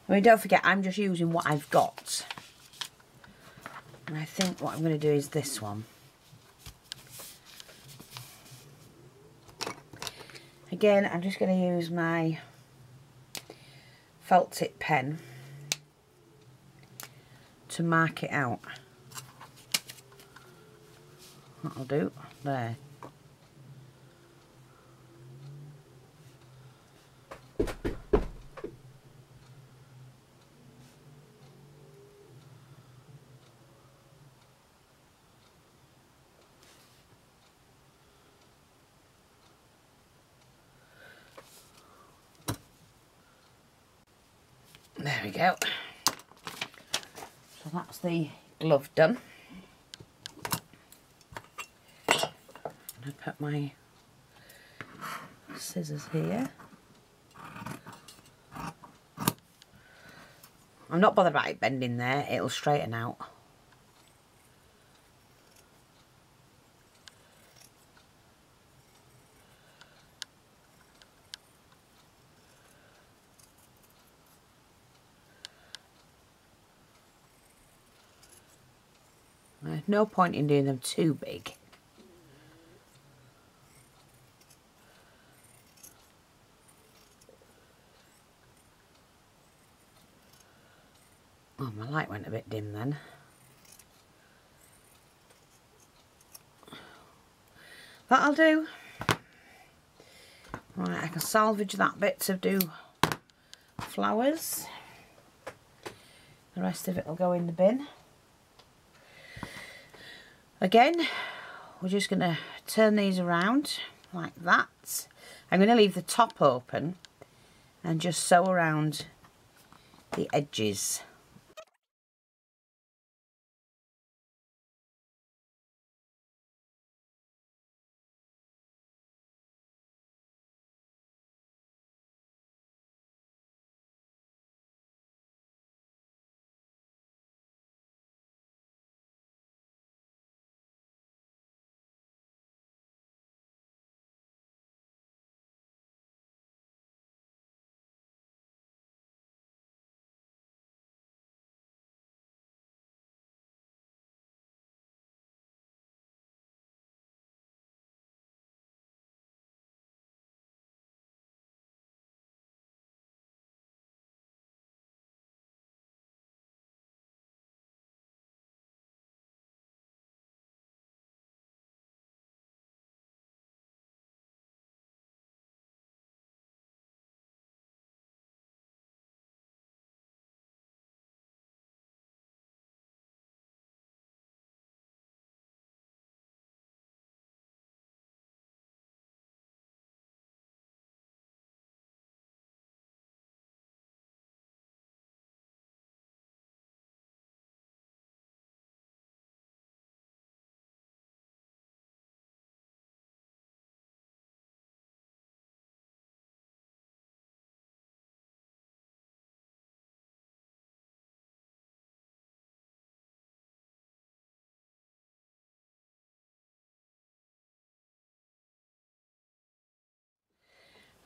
I mean, don't forget, I'm just using what I've got. And I think what I'm going to do is this one. Again, I'm just going to use my felt tip pen to mark it out. That'll do. There. There we go. So that's the glove done. I put my scissors here. I'm not bothered about it bending there, it'll straighten out. There's no point in doing them too big. Oh, my light went a bit dim then. That'll do. Right, I can salvage that bit to do flowers. The rest of it will go in the bin. Again, we're just going to turn these around like that. I'm going to leave the top open and just sew around the edges.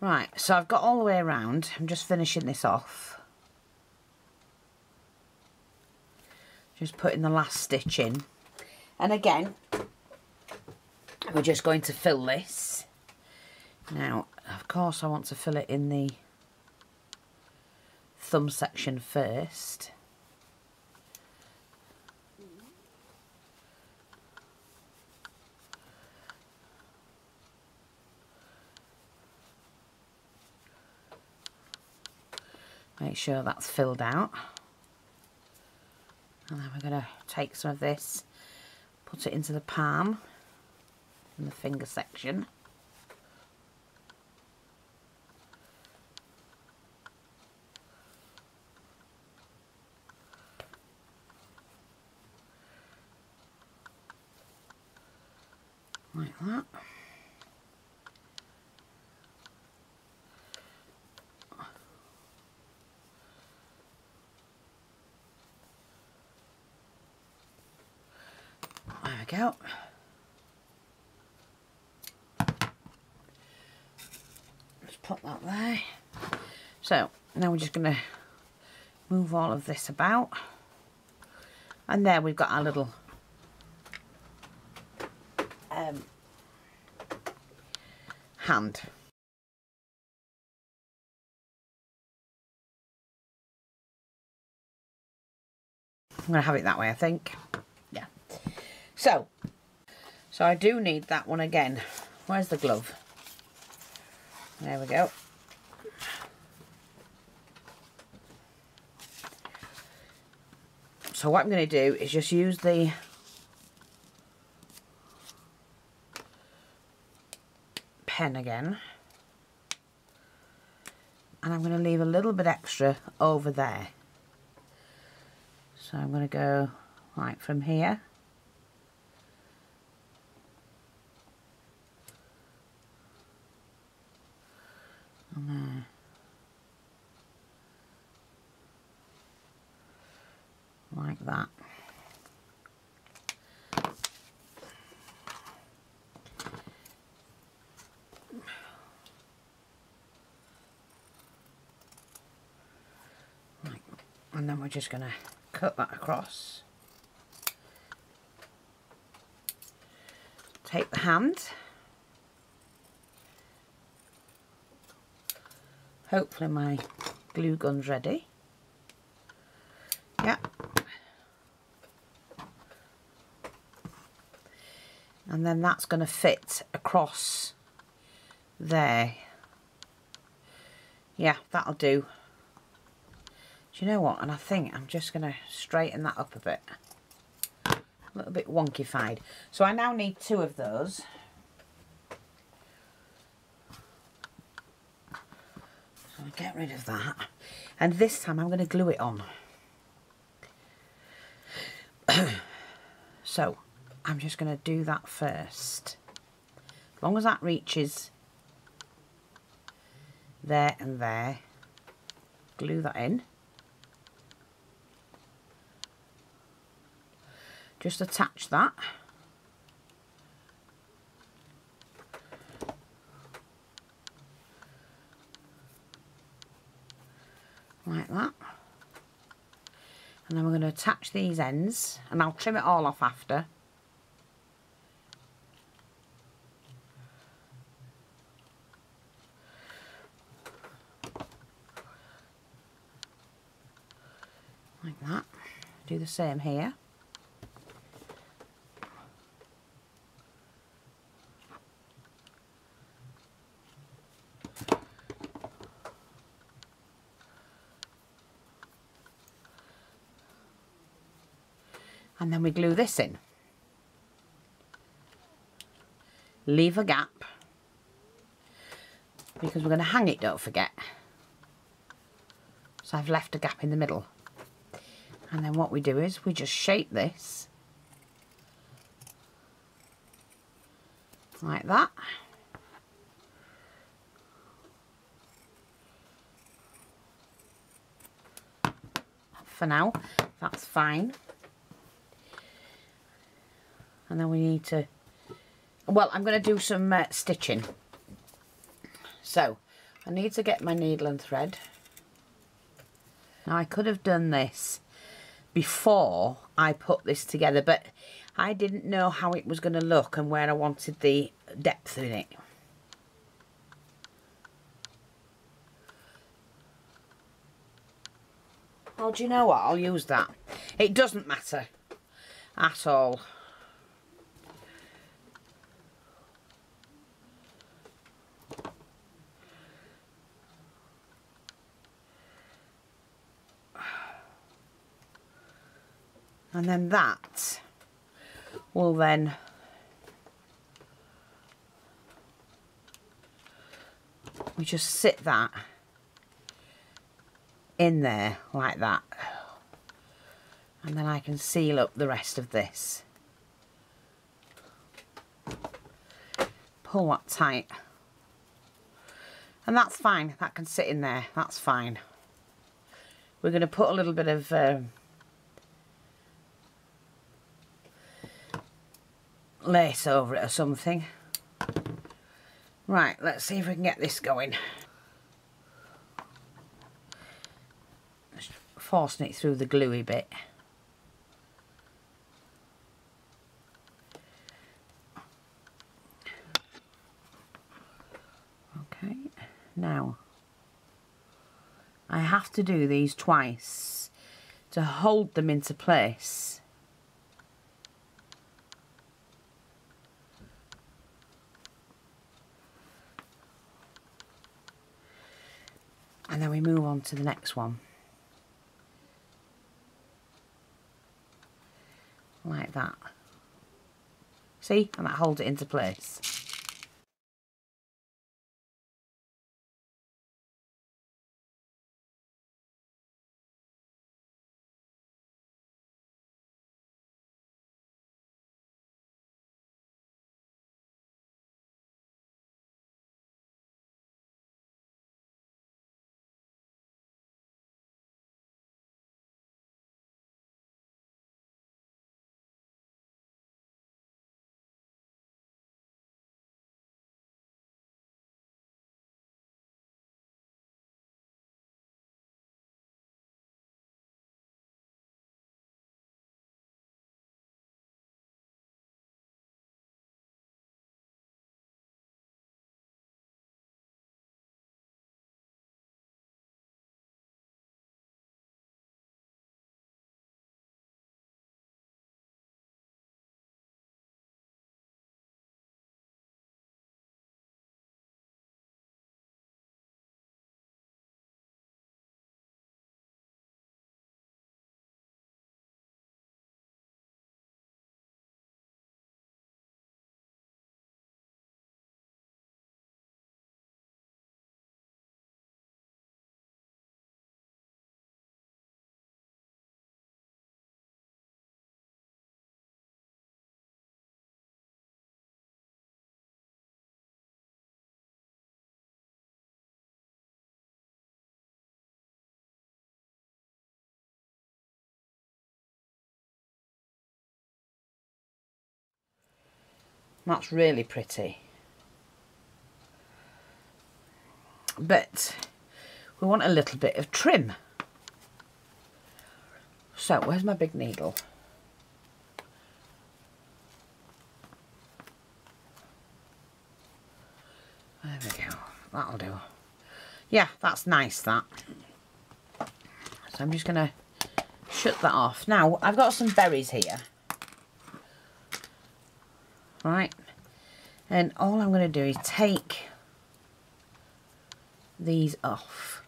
Right, so I've got all the way around. I'm just finishing this off. Just putting the last stitch in. And again, we're just going to fill this. Now, of course, I want to fill it in the thumb section first. Make sure that's filled out. And then we're going to take some of this, put it into the palm in the finger section. Like that. There we go. Just put that there. So now we're just going to move all of this about. And there we've got our little hand. I'm going to have it that way, I think. Yeah. So I do need that one again. Where's the glove? There we go. So what I'm going to do is just use the pen again. And I'm going to leave a little bit extra over there. So I'm going to go right from here. And there. Like that. Right. And then we're just going to cut that across. Take the hand. Hopefully my glue gun's ready. Yeah. And then that's going to fit across there. Yeah, that'll do. Do you know what? And I think I'm just going to straighten that up a bit. A little bit wonkified. So I now need 2 of those. So I'll get rid of that. And this time I'm going to glue it on. So I'm just going to do that first. As long as that reaches there and there, glue that in. Just attach that. Like that. And then we're going to attach these ends, and I'll trim it all off after. Like that. Do the same here. And then we glue this in. Leave a gap, because we're going to hang it, don't forget. So I've left a gap in the middle. And then what we do is we just shape this like that. For now, that's fine. And then we need to, well, I'm going to do some stitching. So I need to get my needle and thread. Now I could have done this before I put this together, but I didn't know how it was going to look and where I wanted the depth in it. Oh, do you know what? I'll use that. It doesn't matter at all. And then that will then we just sit that in there like that, and then I can seal up the rest of this. Pull that tight, and that's fine. That can sit in there. That's fine. We're going to put a little bit of lace over it or something. Right, let's see if we can get this going. Just forcing it through the gluey bit. Okay, now I have to do these twice to hold them into place. And then we move on to the next one. Like that. See? And that holds it into place. That's really pretty. But we want a little bit of trim. So, where's my big needle? There we go. That'll do. Yeah, that's nice, that. So I'm just going to shut that off. Now, I've got some berries here. Right. And all I'm going to do is take these off.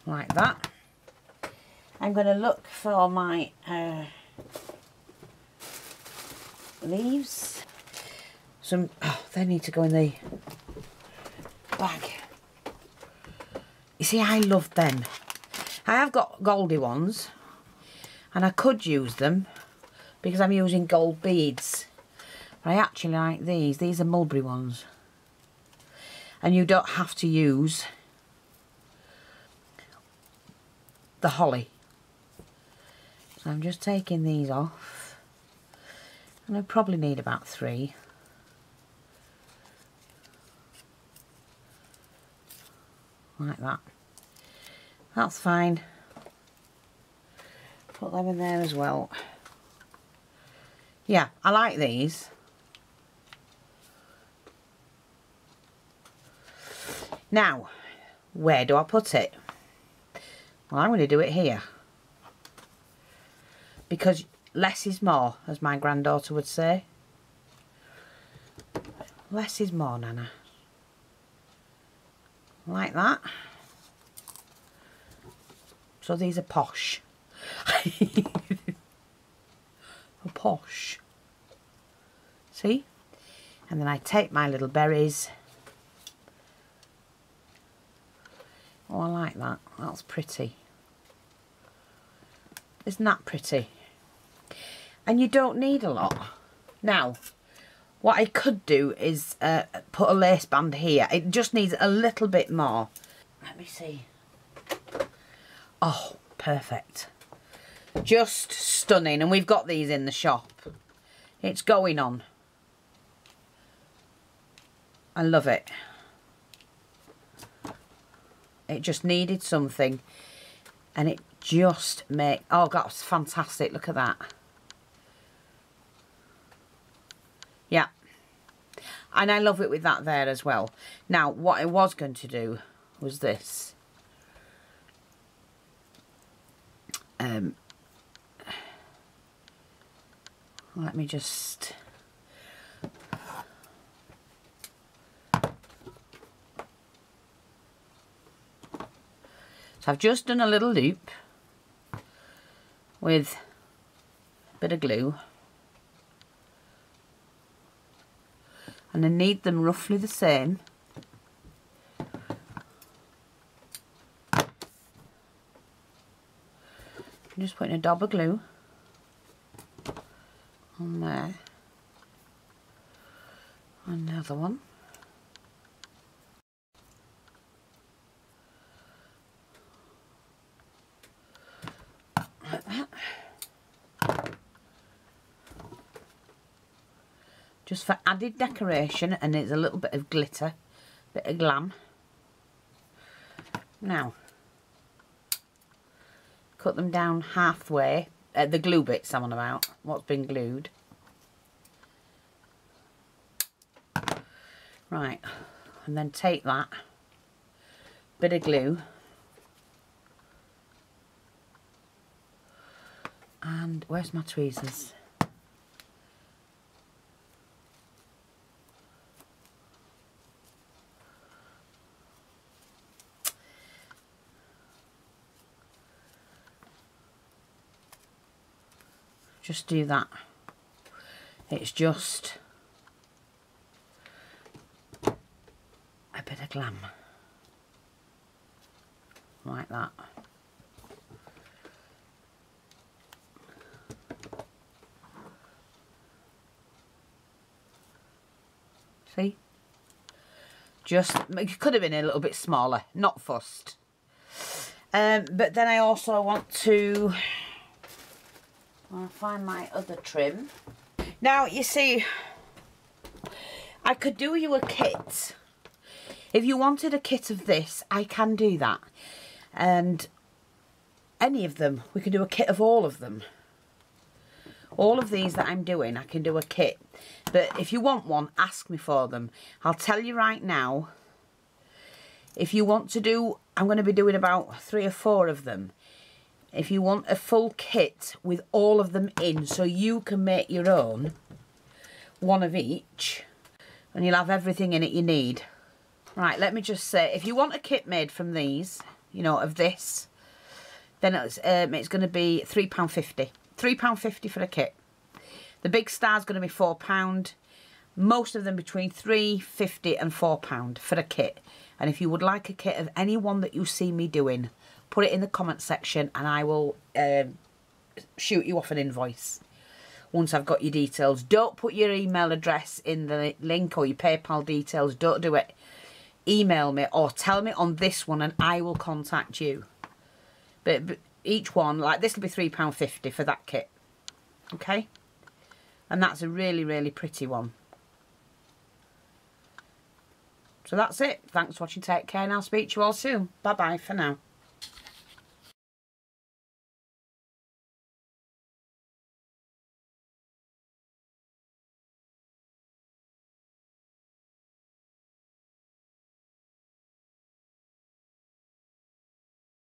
Like that. I'm going to look for my leaves. Some, oh, they need to go in the bag. You see, I love them. I have got goldy ones, and I could use them because I'm using gold beads. I actually like these. These are mulberry ones. And you don't have to use the holly. So I'm just taking these off. And I probably need about 3. Like that. That's fine. Put them in there as well. Yeah, I like these. Now, where do I put it? Well, I'm going to do it here. Because less is more, as my granddaughter would say. Less is more, Nana. Like that. So these are posh. Posh. See? And then I take my little berries. Oh, I like that. That's pretty. Isn't that pretty? And you don't need a lot. Now, what I could do is put a lace band here. It just needs a little bit more. Let me see. Oh, perfect. Just stunning. And we've got these in the shop. It's going on. I love it. It just needed something, and it just made, oh God, it's fantastic. Look at that. Yeah. And I love it with that there as well. Now, what I was going to do was this. Let me just... So I've just done a little loop with a bit of glue. And I need them roughly the same. I'm just putting a dab of glue on there. Another one. Like that. Just for added decoration, and it's a little bit of glitter, bit of glam. Now, cut them down halfway, the glue bits I'm on about, what's been glued. Right, and then take that bit of glue and where's my tweezers? Just do that. It's just a bit of glam. Like that. See? Just, it could have been a little bit smaller, not fussed. But then I also want to... I'll find my other trim. Now, you see, I could do you a kit. If you wanted a kit of this, I can do that. And any of them, we can do a kit of all of them. All of these that I'm doing, I can do a kit. But if you want one, ask me for them. I'll tell you right now, if you want to do, I'm going to be doing about 3 or 4 of them. If you want a full kit with all of them in, so you can make your own, one of each, and you'll have everything in it you need. Right, let me just say, if you want a kit made from these, you know, of this, then it's going to be £3.50. £3.50 for a kit. The big star's going to be £4. Most of them between £3.50 and £4 for a kit. And if you would like a kit of any one that you see me doing, put it in the comment section and I will shoot you off an invoice once I've got your details. Don't put your email address in the link or your PayPal details. Don't do it. Email me or tell me on this one and I will contact you. But each one, like this will be £3.50 for that kit. Okay? And that's a really, really pretty one. So that's it. Thanks for watching. Take care and I'll speak to you all soon. Bye-bye for now.